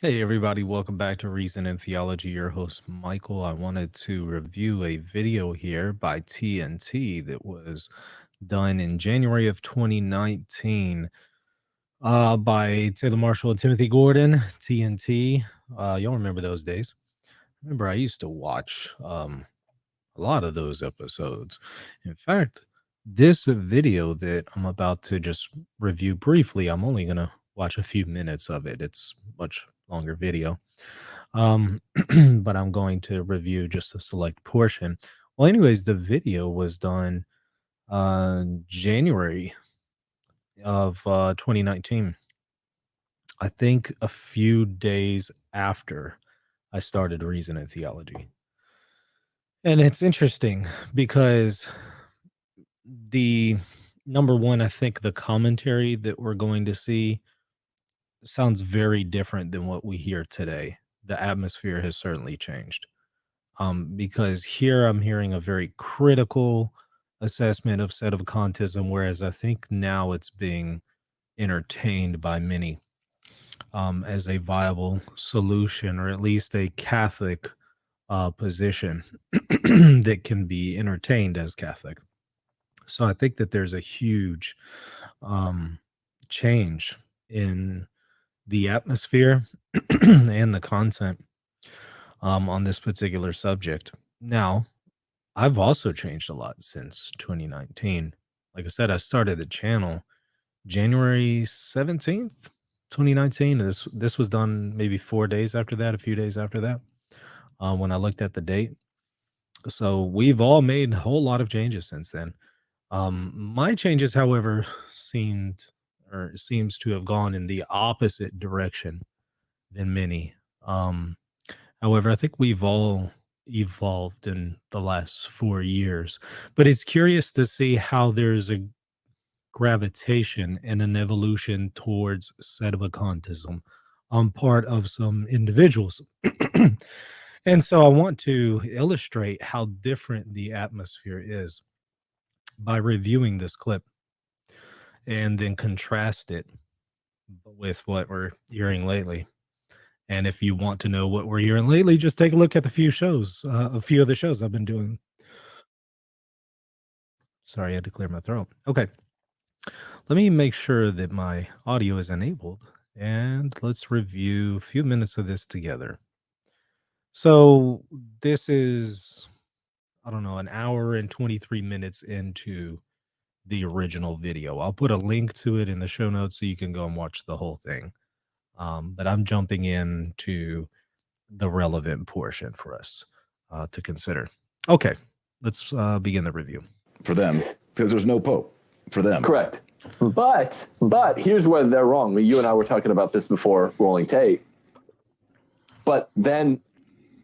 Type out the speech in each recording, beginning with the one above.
Hey, everybody, welcome back to Reason and Theology. Your host, Michael. I wanted to review a video here by TnT that was done in January of 2019 by Taylor Marshall and Timothy Gordon, TnT. Y'all remember those days? Remember, I used to watch a lot of those episodes. In fact, this video that I'm about to just review briefly, I'm only going to watch a few minutes of it. It's much longer video. But I'm going to review just a select portion. Well, anyways, the video was done January of 2019. I think a few days after I started Reason and Theology. And it's interesting because the number one, I think the commentary that we're going to see sounds very different than what we hear today. The atmosphere has certainly changed. Because here I'm hearing a very critical assessment of sedevacantism, whereas I think now it's being entertained by many as a viable solution, or at least a Catholic position that can be entertained as Catholic. So I think that there's a huge change in the atmosphere and the content on this particular subject. Now, I've also changed a lot since 2019. Like I said, I started the channel January 17th, 2019. This was done maybe 4 days after that, a few days after that, when I looked at the date. So we've all made a whole lot of changes since then. My changes, however, seems to have gone in the opposite direction than many. However, I think we've all evolved in the last 4 years, but it's curious to see how there's a gravitation and an evolution towards sedevacantism on part of some individuals. And so I want to illustrate how different the atmosphere is by reviewing this clip and then contrast it with what we're hearing lately. And if you want to know what we're hearing lately, just take a look at a few of the shows I've been doing. Sorry, I had to clear my throat. Okay. Let me make sure that my audio is enabled, and let's review a few minutes of this together. So this is, I don't know, an hour and 23 minutes into the original video. I'll put a link to it in the show notes so you can go and watch the whole thing. But I'm jumping into the relevant portion for us to consider. Okay, let's begin the review. For them, because there's no pope for them. Correct. But here's where they're wrong. You and I were talking about this before rolling tape. But then,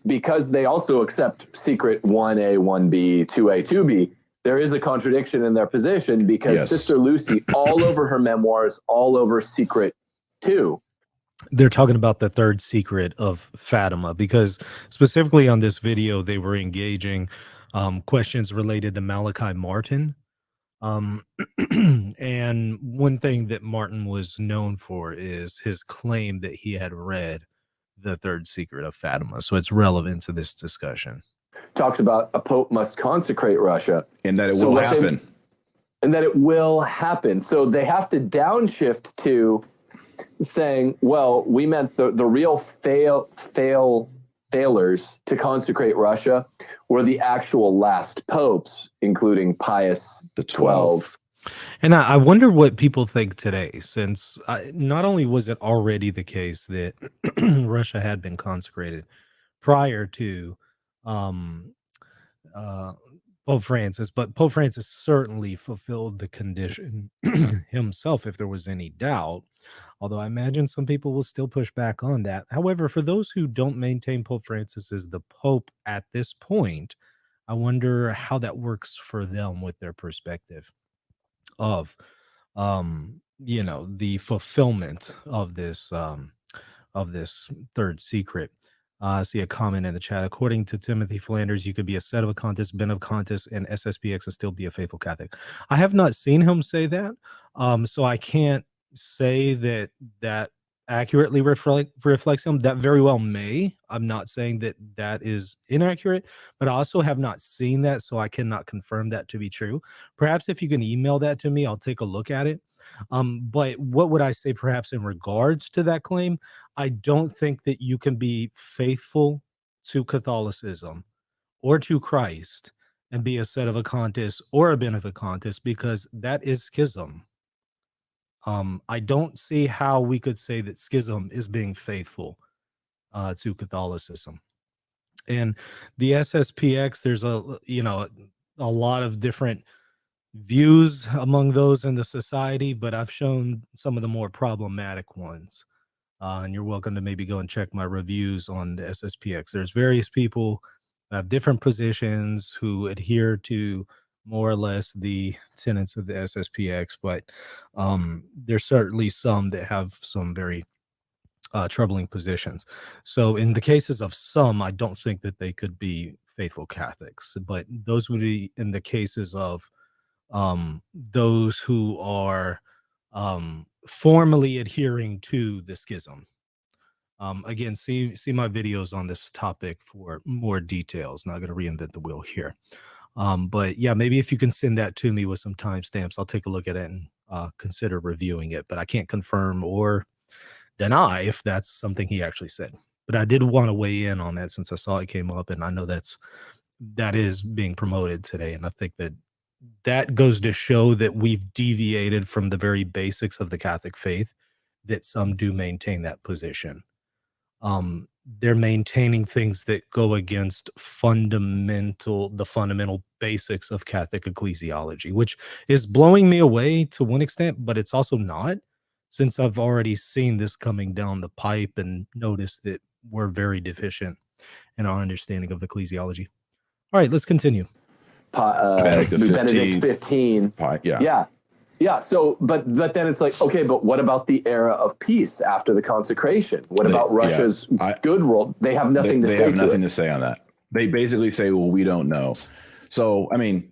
because they also accept secret 1A, 1B, 2A, 2B, there is a contradiction in their position because Yes. Sister Lucy, all over her memoirs, all over secret 2. They're talking about the third secret of Fatima, because specifically on this video, they were engaging questions related to Malachi Martin. And one thing that Martin was known for is his claim that he had read the third secret of Fatima. So it's relevant to this discussion. Talks about a pope must consecrate Russia. And that it will happen. And that it will happen. So they have to downshift to saying, well, we meant the real failures to consecrate Russia were the actual last popes, including Pius The 12. And I wonder what people think today, since not only was it already the case that Russia had been consecrated prior to Pope Francis, but Pope Francis certainly fulfilled the condition himself, if there was any doubt. Although I imagine some people will still push back on that. However, for those who don't maintain Pope Francis as the Pope at this point, I wonder how that works for them with their perspective of the fulfillment of this third secret. I see a comment in the chat. According to Timothy Flanders, you could be a sedevacantist, benevacantist, and SSPX and still be a faithful Catholic. I have not seen him say that, so I can't say that accurately reflects him. That very well may. I'm not saying that that is inaccurate, but I also have not seen that, so I cannot confirm that to be true. Perhaps if you can email that to me, I'll take a look at it. But what would I say perhaps in regards to that claim? I don't think that you can be faithful to Catholicism or to Christ and be a sedevacantist or a beneficantist, because that is schism. I don't see how we could say that schism is being faithful to Catholicism. And the SSPX, there's a lot of different views among those in the society, but I've shown some of the more problematic ones. And you're welcome to maybe go and check my reviews on the SSPX. There's various people that have different positions who adhere to more or less the tenets of the SSPX, but there's certainly some that have some very troubling positions. So in the cases of some, I don't think that they could be faithful Catholics, but those would be in the cases of those who are formally adhering to the schism. Again, see my videos on this topic for more details. Not going to reinvent the wheel here. But yeah, maybe if you can send that to me with some timestamps, I'll take a look at it and consider reviewing it. But I can't confirm or deny if that's something he actually said. But I did want to weigh in on that since I saw it came up, and I know that is being promoted today. And I think that goes to show that we've deviated from the very basics of the Catholic faith, that some do maintain that position. They're maintaining things that go against the fundamental basics of Catholic ecclesiology, which is blowing me away to one extent, but it's also not, since I've already seen this coming down the pipe and noticed that we're very deficient in our understanding of ecclesiology. All right, let's continue. Benedict 15. Yeah. So, but then it's like, okay, but what about the era of peace after the consecration? What about Russia's good role? They have nothing to say. They have nothing to say on that. They basically say, well, we don't know. So, I mean,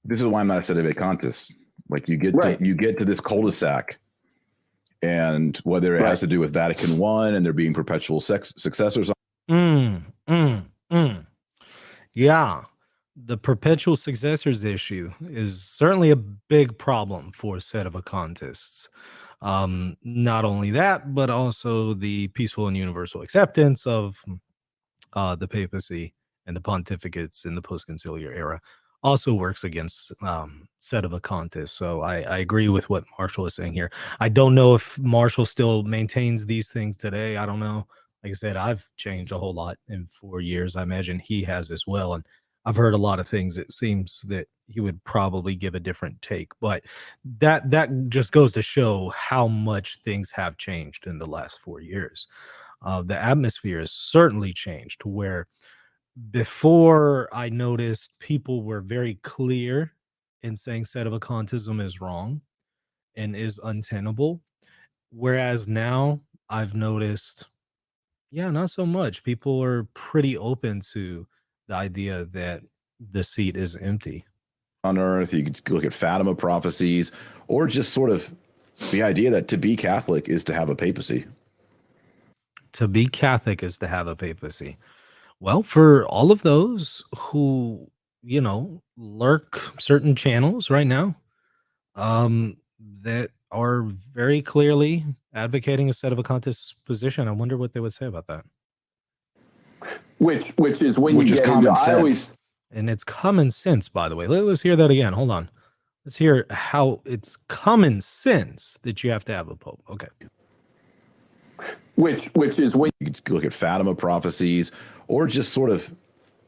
this is why I'm not a sedevacantist. Like you get to this cul-de-sac, and whether it has to do with Vatican I and there being perpetual successors. Yeah. The perpetual successors issue is certainly a big problem for sedevacantists. Not only that, but also the peaceful and universal acceptance of the papacy and the pontificates in the post-conciliar era also works against sedevacantists. So I agree with what Marshall is saying here. I don't know if Marshall still maintains these things today. I don't know. Like I said, I've changed a whole lot in 4 years. I imagine he has as well. And I've heard a lot of things. It seems that he would probably give a different take, but that just goes to show how much things have changed in the last 4 years. The atmosphere has certainly changed to where before I noticed people were very clear in saying sedevacantism is wrong and is untenable. Whereas now I've noticed, not so much. People are pretty open to the idea that the seat is empty. On earth, you could look at Fatima prophecies, or just sort of the idea that to be Catholic is to have a papacy. To be Catholic is to have a papacy. Well, for all of those who, lurk certain channels right now, that are very clearly advocating a sedevacantist position, I wonder what they would say about that. Which is when you get common sense. And it's common sense, by the way. Let's hear that again. Hold on. Let's hear how it's common sense that you have to have a pope. Okay. Which is when you could look at Fatima prophecies, or just sort of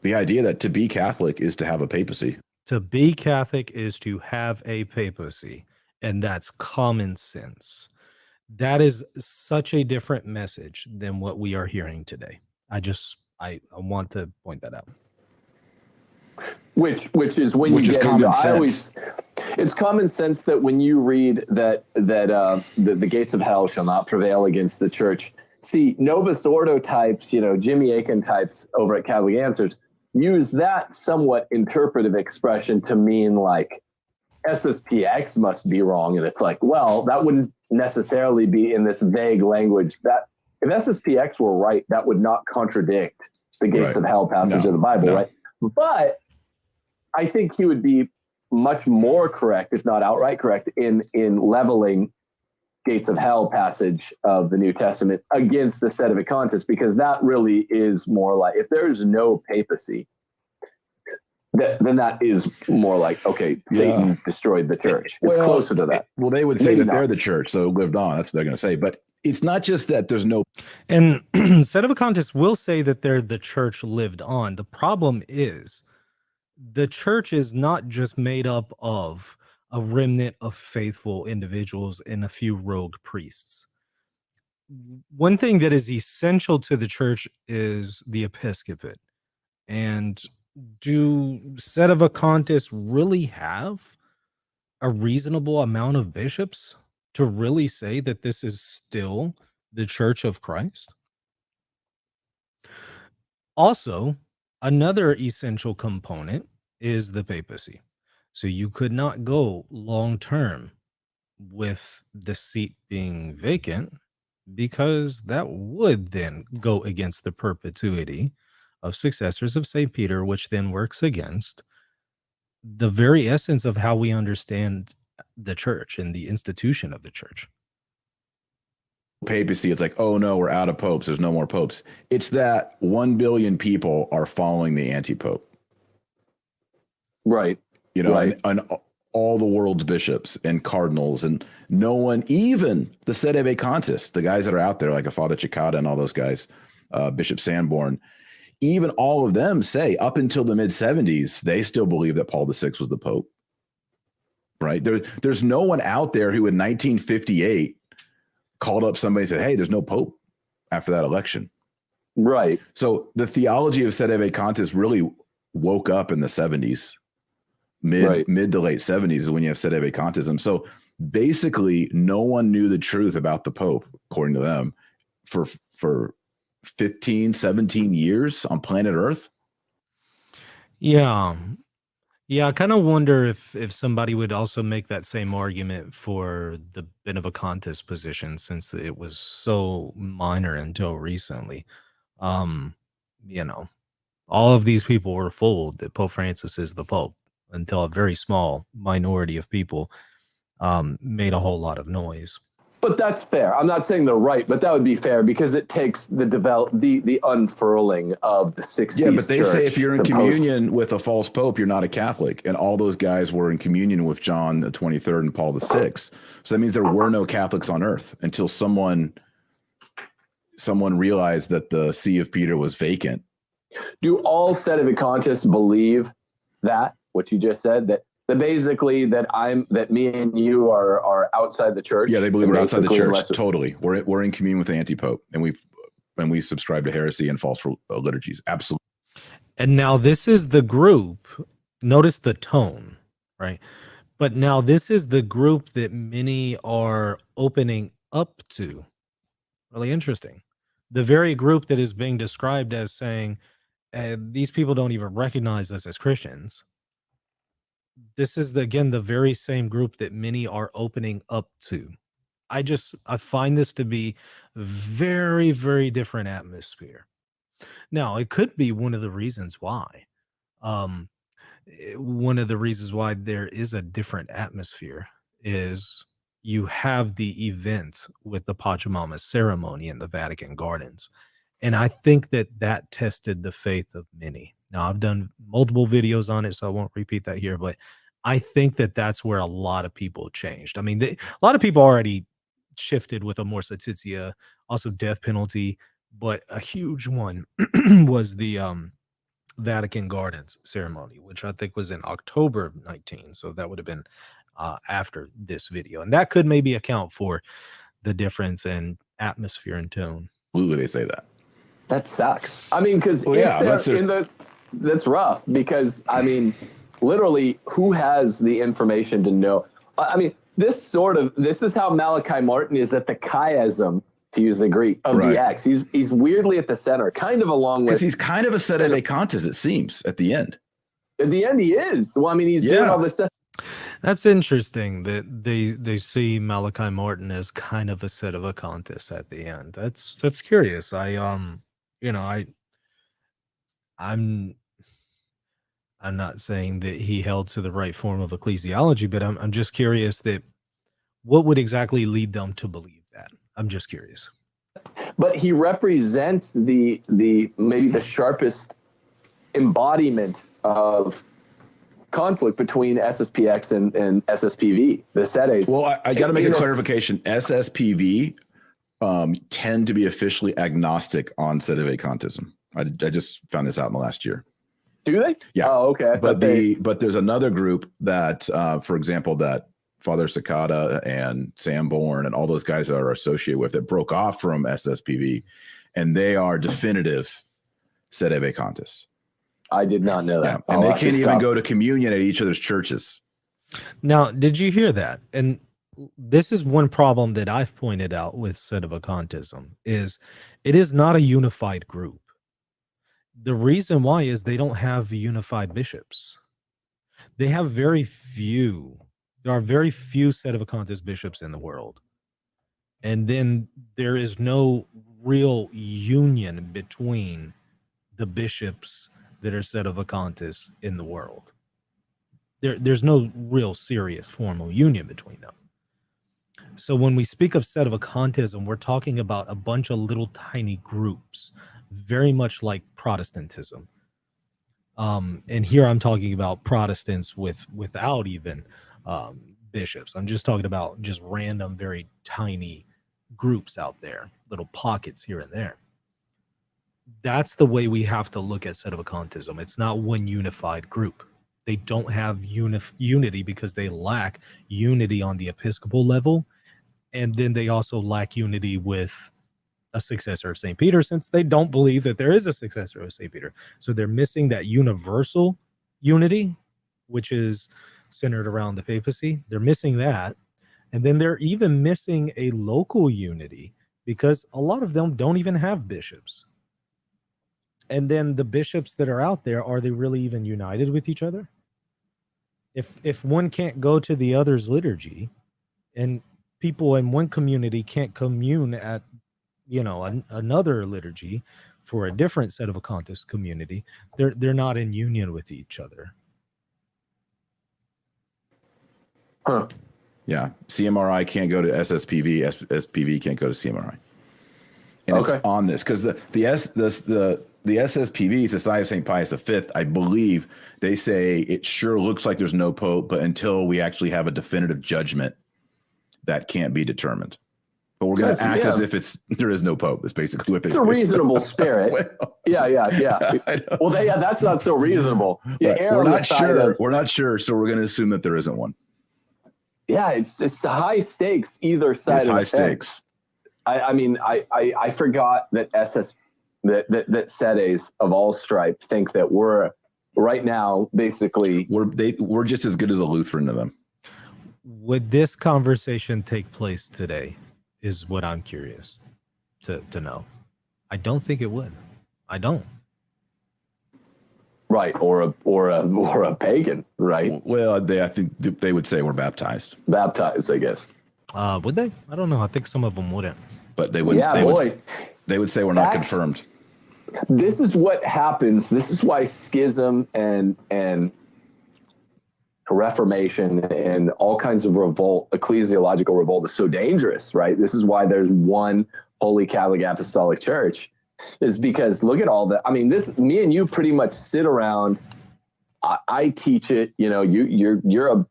the idea that to be Catholic is to have a papacy. To be Catholic is to have a papacy, and that's common sense. That is such a different message than what we are hearing today. I want to point that out. Which is when you get into, it's common sense that when you read that the gates of hell shall not prevail against the church. See, Novus Ordo types, Jimmy Akin types over at Catholic Answers use that somewhat interpretive expression to mean like SSPX must be wrong. And it's like, well, that wouldn't necessarily be in this vague language. That if SSPX were right, that would not contradict the gates of hell passage of the Bible, right? But I think he would be much more correct, if not outright correct, in leveling gates of hell passage of the New Testament against the Sedevacantists, because that really is more like, if there is no papacy, then that is more like, okay, Satan destroyed the church. It's closer to that. Well, they would say that they're the church, so it lived on. That's what they're going to say. But it's not just that there's no... And Sedevacantists will say that they're the church lived on. The problem is the church is not just made up of a remnant of faithful individuals and a few rogue priests. One thing that is essential to the church is the episcopate. And do Sedevacantists really have a reasonable amount of bishops to really say that this is still the Church of Christ? Also, another essential component is the papacy. So you could not go long term with the seat being vacant, because that would then go against the perpetuity of successors of St. Peter, which then works against the very essence of how we understand the church and the institution of the church. Papacy, it's like, oh no, we're out of popes, there's no more popes. It's that 1 billion people are following the anti-pope. Right. You know, and all the world's bishops and cardinals, and no one, even the sedevacantists, the guys that are out there, like a Father Cicada and all those guys, Bishop Sanborn, even all of them say up until the mid-70s, they still believe that Paul VI was the Pope. Right? There's no one out there who in 1958 called up somebody and said, hey, there's no Pope after that election. Right. So the theology of sedevacantists really woke up in the 70s. Mid to late 70s is when you have sedevacantism. So basically, no one knew the truth about the Pope, according to them, for 15, 17 years on planet Earth. Yeah. I kind of wonder if somebody would also make that same argument for the Benevacantist position, since it was so minor until recently. You know, all of these people were fooled that Pope Francis is the Pope, until a very small minority of people made a whole lot of noise. But that's fair. I'm not saying they're right, but that would be fair, because it takes the unfurling of the 60s. Yeah, but they say if you're in communion with a false pope, you're not a Catholic. And all those guys were in communion with John the 23rd and Paul VI. So that means there were no Catholics on earth until someone realized that the See of Peter was vacant. Do all Sedevacantists believe that, what you just said, that basically that me and you are outside the church? Yeah, they believe we're outside the church. Totally. We're in communion with the anti-pope, and we subscribe to heresy and false liturgies. Absolutely. And now this is the group. Notice the tone, right? But now this is the group that many are opening up to. Really interesting. The very group that is being described as saying, these people don't even recognize us as Christians. This is, again, the very same group that many are opening up to. I find this to be very, very different atmosphere. Now, it could be one of the reasons why. One of the reasons why there is a different atmosphere is you have the event with the Pachamama ceremony in the Vatican Gardens. And I think that tested the faith of many. Now, I've done multiple videos on it, so I won't repeat that here, but I think that's where a lot of people changed. I mean, a lot of people already shifted with Amor Laetitia, also death penalty, but a huge one was the Vatican Gardens ceremony, which I think was in October of 19. So that would have been after this video. And that could maybe account for the difference in atmosphere and tone. Absolutely, they say that. That sucks. I mean, because that's rough, because I mean, literally, who has the information to know? I mean, this is how Malachi Martin is at the chiasm, to use the Greek, of the X. He's weirdly at the center, kind of along with, because he's kind of a sedevacantist, it seems, at the end. At the end, he is. Well, I mean, he's doing all this stuff. That's interesting that they see Malachi Martin as kind of a sedevacantist at the end. That's curious. You know, I'm I'm not saying that he held to the right form of ecclesiology, but I'm just curious that what would exactly lead them to believe that? I'm just curious. But he represents the maybe the sharpest embodiment of conflict between SSPX and SSPV, the sedes. Well, I got to make a clarification. SSPV tend to be officially agnostic on sedevacantism. I just found this out in the last year. Do they? Yeah. Oh, okay. But there's another group that, for example, that Father Cicada and Sam Bourne and all those guys that are associated with it broke off from SSPV, and they are definitive sedevacantists. I did not know that. Yeah. And they can't even go to communion at each other's churches. Now, did you hear that? And this is one problem that I've pointed out with sedevacantism is it is not a unified group. The reason why is they don't have unified bishops. They have very few. There are very few sedevacantist bishops in the world. And then there is no real union between the bishops that are sedevacantists in the world. There's no real serious formal union between them. So when we speak of sedevacantism, we're talking about a bunch of little tiny groups, very much like Protestantism. And here I'm talking about Protestants without even bishops. I'm just talking about just random, very tiny groups out there, little pockets here and there. That's the way we have to look at sedevacantism. It's not one unified group. They don't have unity because they lack unity on the episcopal level. And then they also lack unity with a successor of St. Peter, since they don't believe that there is a successor of St. Peter. So they're missing that universal unity, which is centered around the papacy. They're missing that. And then they're even missing a local unity because a lot of them don't even have bishops. And then the bishops that are out there, are they really even united with each other? If one can't go to the other's liturgy and people in one community can't commune at another liturgy for a different sedevacantist community, they're not in union with each other. Huh. Yeah. CMRI can't go to SSPV, SPV can't go to CMRI. And Okay. It's on this because the SSPV, Society of St. Pius V, I believe they say it sure looks like there's no pope, but until we actually have a definitive judgment, that can't be determined. But we're going to act as if there is no pope. It's basically what they do. It's a reasonable spirit. Well, yeah. Well, that's not so reasonable. We're not sure. We're not sure, so we're going to assume that there isn't one. Yeah, it's high stakes either side. It's of high the stakes. I mean, I forgot that that sedes of all stripe think that we're right now basically we're just as good as a Lutheran to them. Would this conversation take place today? Is what I'm curious to know. I don't think it would. I don't. Right, or a pagan, right? Well, I think they would say we're baptized. Baptized, I guess. Would they? I don't know. I think some of them wouldn't. But they would. Yeah, They would say we're not confirmed. This is what happens. This is why schism and Reformation and all kinds of revolt, ecclesiological revolt, is so dangerous, right? This is why there's one Holy Catholic Apostolic Church, is because look at all that. I mean, me and you pretty much sit around. I teach it. You're a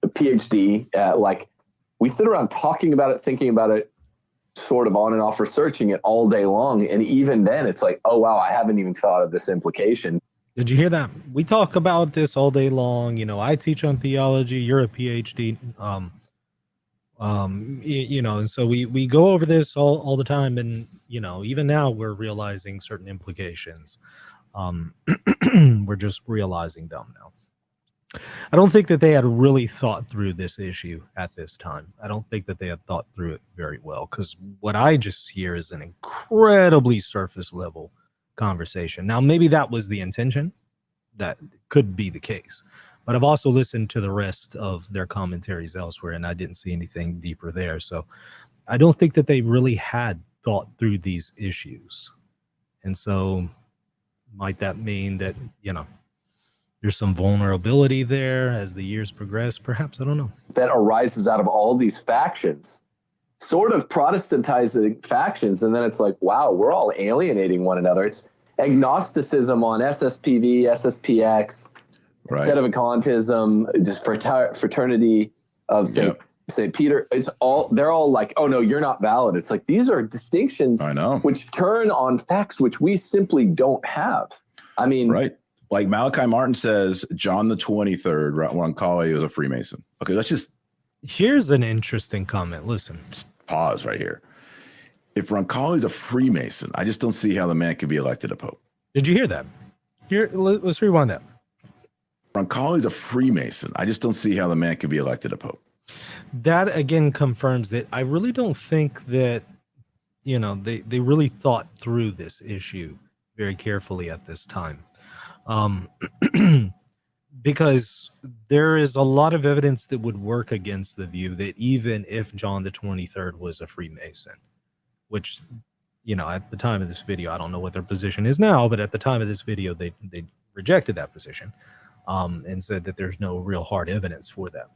PhD. Like we sit around talking about it, thinking about it, sort of on and off, researching it all day long. And even then, it's like, oh wow, I haven't even thought of this implication. Did you hear that? We talk about this all day long. I teach on theology. You're a PhD. And so we go over this all the time. And, even now we're realizing certain implications. We're just realizing them now. I don't think that they had really thought through this issue at this time. I don't think that they had thought through it very well, because what I just hear is an incredibly surface level conversation. Now, maybe that was the intention. That could be the case. But I've also listened to the rest of their commentaries elsewhere, and I didn't see anything deeper there. So I don't think that they really had thought through these issues. And so might that mean that, there's some vulnerability there as the years progress? Perhaps, I don't know. That arises out of all these factions, sort of Protestantizing factions. And then it's like, wow, we're all alienating one another. It's agnosticism on SSPV, SSPX, Right. Sedevacantism, just fraternity of St. Peter. They're all like, oh no, you're not valid. It's like, these are distinctions I know. which turn on facts which we simply don't have. I mean, right. Like Malachi Martin says, John the 23rd, Roncalli was a Freemason. Okay, let's just. Here's an interesting comment. Listen. Just pause right here. If Roncalli is a Freemason, I just don't see how the man could be elected a pope. Did you hear that? Here, let's rewind that. Roncalli is a Freemason. I just don't see how the man could be elected a pope. That again confirms that I really don't think that, they really thought through this issue very carefully at this time. Because there is a lot of evidence that would work against the view that even if John the 23rd was a Freemason, which, at the time of this video, I don't know what their position is now, but at the time of this video, they rejected that position, and said that there's no real hard evidence for that.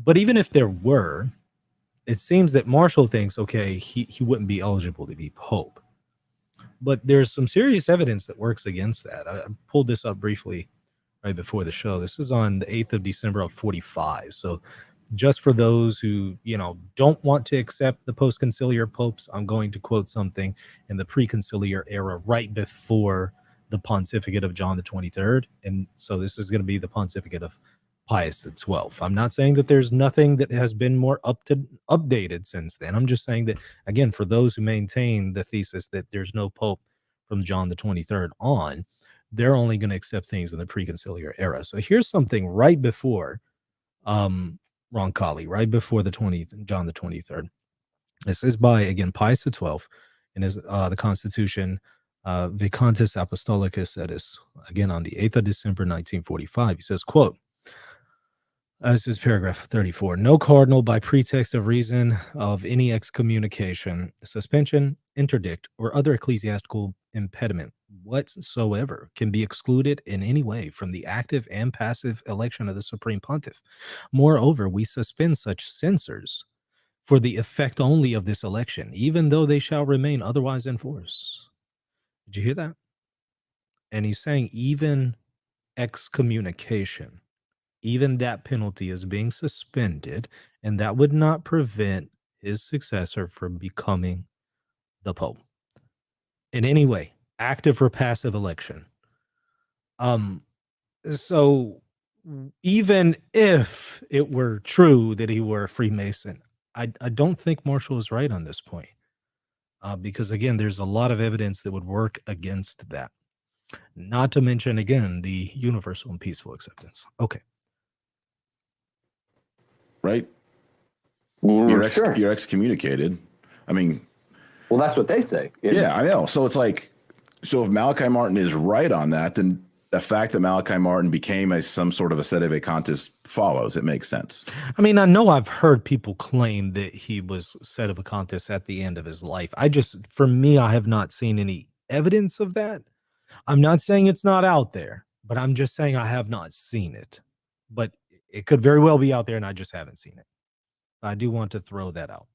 But even if there were, it seems that Marshall thinks, okay, he wouldn't be eligible to be pope. But there's some serious evidence that works against that. I pulled this up briefly right before the show. This is on the 8th of December of 45. So just for those who, don't want to accept the post-conciliar popes, I'm going to quote something in the pre-conciliar era right before the pontificate of John the 23rd. And so this is going to be the pontificate of Pius XII. I'm not saying that there's nothing that has been more updated since then. I'm just saying that, again, for those who maintain the thesis that there's no pope from John the 23rd on, they're only going to accept things in the pre-conciliar era. So here's something right before Roncalli, right before John the 23rd. This is by, again, Pius XII, and is the Constitution Vacantis Apostolicus Edis, again on the 8th of December 1945. He says, quote, this is paragraph 34. No cardinal, by pretext of reason of any excommunication, suspension, interdict, or other ecclesiastical impediment whatsoever can be excluded in any way from the active and passive election of the Supreme Pontiff. Moreover, we suspend such censors for the effect only of this election, even though they shall remain otherwise in force. Did you hear that? And he's saying even excommunication, even that penalty is being suspended, and that would not prevent his successor from becoming the Pope in any way, active or passive election. So even if it were true that he were a Freemason, I don't think Marshall is right on this point, because again, there's a lot of evidence that would work against that. Not to mention, again, the universal and peaceful acceptance. Okay. Right? Sure. You're excommunicated. I mean, well, that's what they say. Yeah, I know. So it's like, so if Malachi Martin is right on that, then the fact that Malachi Martin became some sort of a sedevacantist follows. It makes sense. I mean, I know I've heard people claim that he was sedevacantist at the end of his life. For me, I have not seen any evidence of that. I'm not saying it's not out there, but I'm just saying I have not seen it. But it could very well be out there and I just haven't seen it. I do want to throw that out.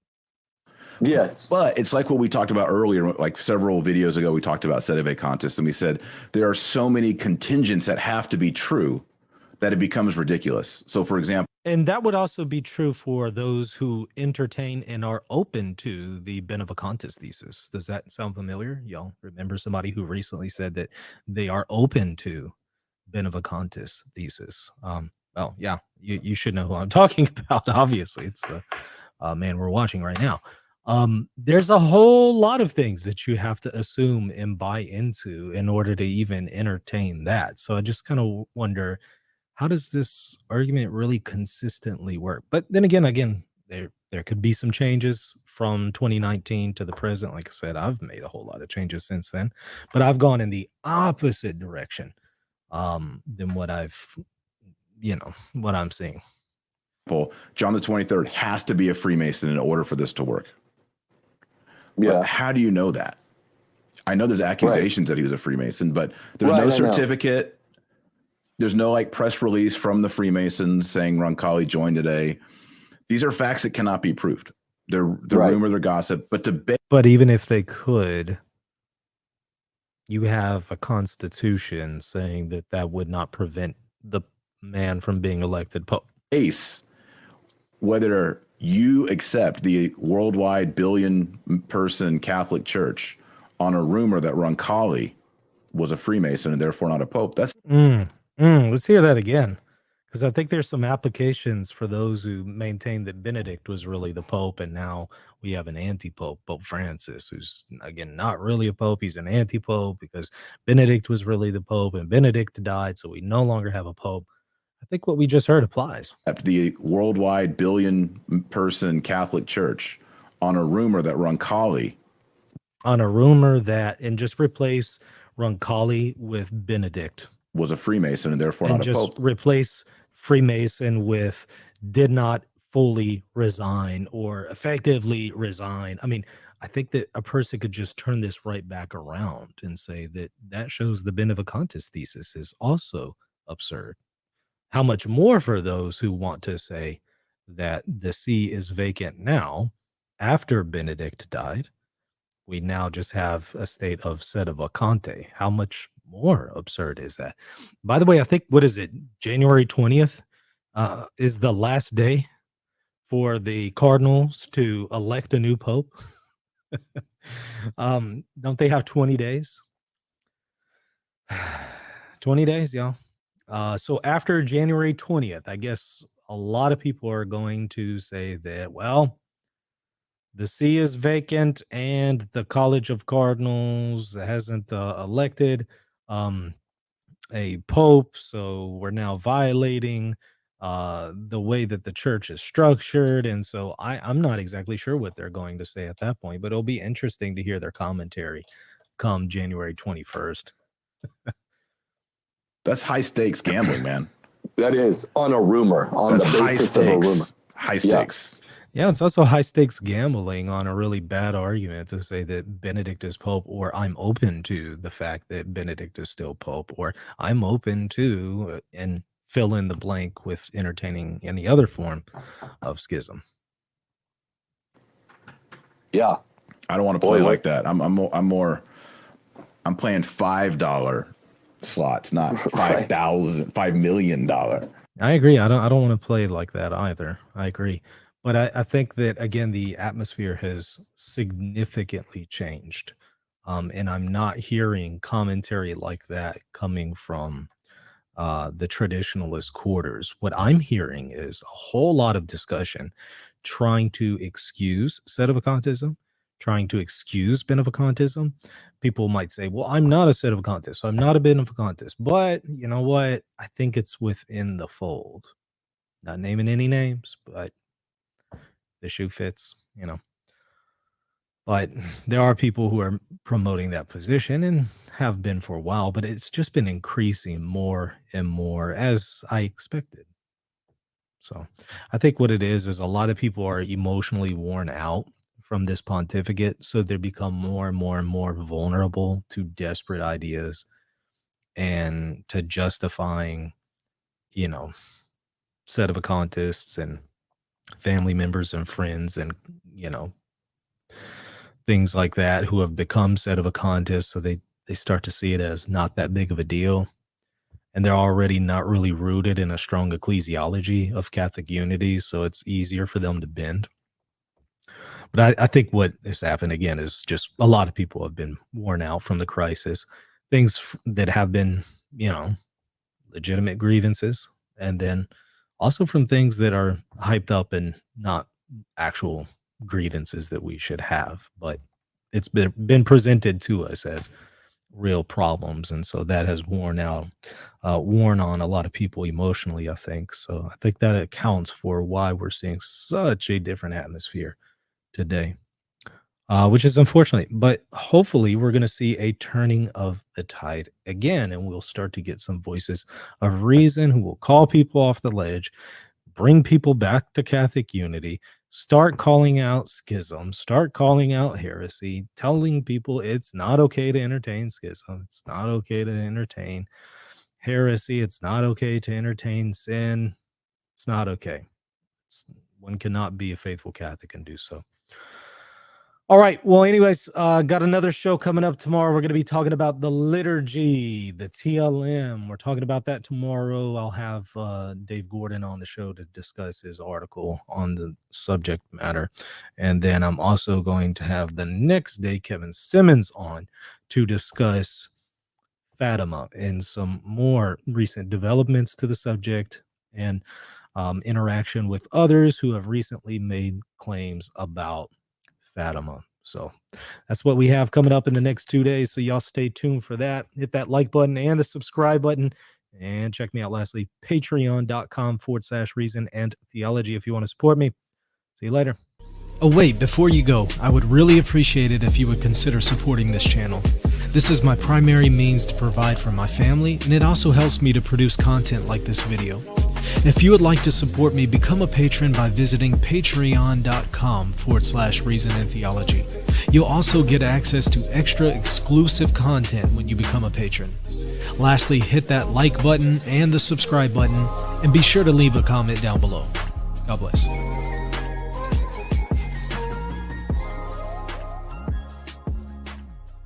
Yes. But it's like what we talked about earlier, like several videos ago, we talked about sedevacantists, and we said there are so many contingents that have to be true that it becomes ridiculous. So, for example, and that would also be true for those who entertain and are open to the benevacantist thesis. Does that sound familiar? Y'all remember somebody who recently said that they are open to benevacantist thesis? Well, yeah, you should know who I'm talking about. Obviously, it's the man we're watching right now. There's a whole lot of things that you have to assume and buy into in order to even entertain that. So I just kind of wonder, how does this argument really consistently work? But then again, there could be some changes from 2019 to the present. Like I said, I've made a whole lot of changes since then, but I've gone in the opposite direction than what I've what I'm seeing. John the 23rd has to be a Freemason in order for this to work. Yeah. But how do you know that? I know there's accusations that he was a Freemason, but there's no certificate. There's no like press release from the Freemasons saying Roncalli joined today. These are facts that cannot be proved. They're rumor, they're gossip. But even if they could, you have a constitution saying that would not prevent the man from being elected pope. Whether you accept the worldwide billion-person Catholic Church on a rumor that Roncalli was a Freemason and therefore not a pope, that's let's hear that again, because I think there's some applications for those who maintain that Benedict was really the pope, and now we have an anti-pope, Pope Francis, who's again not really a pope. He's an anti-pope because Benedict was really the pope, and Benedict died, so we no longer have a pope. I think what we just heard applies. The worldwide billion-person Catholic Church on a rumor that Roncalli. And just replace Roncalli with Benedict. Was a Freemason and therefore not a pope. Just replace Freemason with did not fully resign or effectively resign. I mean, I think that a person could just turn this right back around and say that shows the Benevacantist thesis is also absurd. How much more for those who want to say that the see is vacant now after Benedict died? We now just have a state of sedevacante. How much more absurd is that? By the way, I think, what is it? January 20th is the last day for the cardinals to elect a new pope. Don't they have 20 days? 20 days, y'all. So after January 20th, I guess a lot of people are going to say that, well, the see is vacant and the College of Cardinals hasn't elected a pope, so we're now violating the way that the church is structured. And so I'm not exactly sure what they're going to say at that point, but it'll be interesting to hear their commentary come January 21st. That's high stakes gambling, man. That is on a rumor, on the basis of a rumor. High stakes. Yeah, it's also high stakes gambling on a really bad argument to say that Benedict is pope, or I'm open to the fact that Benedict is still pope, or I'm open to, and fill in the blank with entertaining any other form of schism. Yeah, I don't want to play like that. I'm playing $5 slots, not $5 million. I agree. I don't want to play like that either. I agree. But I think that, again, the atmosphere has significantly changed. And I'm not hearing commentary like that coming from the traditionalist quarters. What I'm hearing is a whole lot of discussion trying to excuse sedevacantism, trying to excuse benevacantism. People might say, well, I'm not a sedevacantist, so I'm not a benevacantist. But you know what? I think it's within the fold. Not naming any names, but the shoe fits, But there are people who are promoting that position and have been for a while, but it's just been increasing more and more, as I expected. So I think what it is a lot of people are emotionally worn out from this pontificate, so they become more and more and more vulnerable to desperate ideas and to justifying, sedevacantists and family members and friends and, things like that who have become sedevacantists. So they start to see it as not that big of a deal. And they're already not really rooted in a strong ecclesiology of Catholic unity. So it's easier for them to bend. But I think what has happened again is just a lot of people have been worn out from the crisis, things that have been, legitimate grievances. And then also from things that are hyped up and not actual grievances that we should have, but it's been presented to us as real problems. And so that has worn on a lot of people emotionally, I think. So I think that accounts for why we're seeing such a different atmosphere today. which is unfortunate. But hopefully we're going to see a turning of the tide again, and we'll start to get some voices of reason who will call people off the ledge, bring people back to Catholic unity, start calling out schism, start calling out heresy, telling people it's not okay to entertain schism, it's not okay to entertain heresy, it's not okay to entertain sin, it's not okay. One cannot be a faithful Catholic and do so. All right. Well, anyways, got another show coming up tomorrow. We're going to be talking about the liturgy, the TLM. We're talking about that tomorrow. I'll have Dave Gordon on the show to discuss his article on the subject matter. And then I'm also going to have the next day Kevin Simmons on to discuss Fatima and some more recent developments to the subject and interaction with others who have recently made claims about Fatima. So that's what we have coming up in the next 2 days. So y'all stay tuned for that. Hit that like button and the subscribe button. And check me out lastly, patreon.com/reason and theology if you want to support me. See you later. Oh, wait, before you go, I would really appreciate it if you would consider supporting this channel. This is my primary means to provide for my family, and it also helps me to produce content like this video. If you would like to support me, become a patron by visiting patreon.com/reason and theology. You'll also get access to extra exclusive content when you become a patron. Lastly, hit that like button and the subscribe button, and be sure to leave a comment down below. God bless.